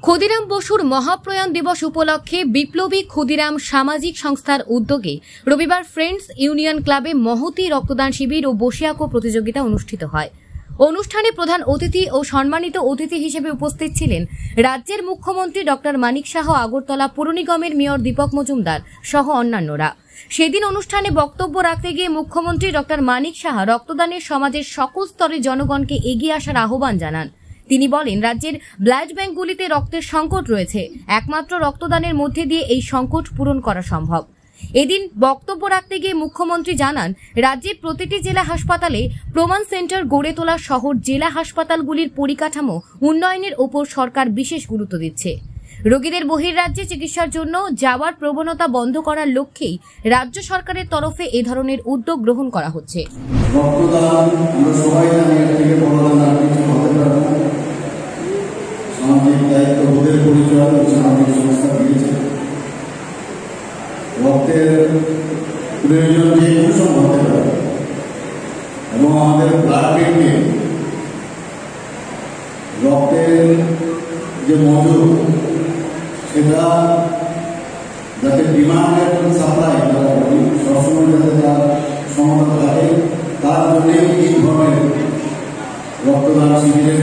ক্ষুদিরাম বসুর মহাপ্রয়াণ দিবস উপলক্ষে বিপ্লবী ক্ষুদিরাম সামাজিক সংস্থার উদ্যোগে রবিবার ফ্রেন্ডস ইউনিয়ন ক্লাবে মহতী রক্তদান শিবির ও বসিয়াঁকো প্রতিযোগিতা অনুষ্ঠিত হয়। অনুষ্ঠানে প্রধান অতিথি ও সম্মানিত অতিথি হিসেবে উপস্থিত ছিলেন রাজ্যের মুখ্যমন্ত্রী ডক্টর মানিক শাহ, আগরতলা পুর নিগমের মেয়র দীপক মজুমদার সহ অন্যান্যরা। সেদিন অনুষ্ঠানে বক্তব্য রাখতে গিয়ে মুখ্যমন্ত্রী ডক্টর মানিক শাহ রক্তদানের সমাজের সকল স্তরের জনগণকে এগিয়ে আসার আহ্বান জানান। তিনি বলেন, রাজ্যের ব্লাড ব্যাংকগুলিতে রক্তের সংকট রয়েছে, একমাত্র রক্তদানের মধ্যে দিয়ে এই সংকট পূরণ করা সম্ভব। এদিন বক্তব্য রাখতে গিয়ে মুখ্যমন্ত্রী জানান, রাজ্যের প্রতিটি জেলা হাসপাতালে প্রমাণ সেন্টার গড়ে তোলা সহ জেলা হাসপাতালগুলির পরিকাঠামো উন্নয়নের ওপর সরকার বিশেষ গুরুত্ব দিচ্ছে। রোগীদের বহির্রাজ্যে চিকিৎসার জন্য যাওয়ার প্রবণতা বন্ধ করার লক্ষ্যেই রাজ্য সরকারের তরফে এ ধরনের উদ্যোগ গ্রহণ করা হচ্ছে। রক্তের প্রয়োজন যে কোনো সময় হতে পারে এবং আমাদের ব্লাড ব্যাংকে রক্তের যে মজুদ সেটা যাতে ডিমান্ড এবং সাপ্লাই সবসময় যাতে তার সমতা থাকে, তার জন্যই এই ধরনের রক্তদান শিবিরের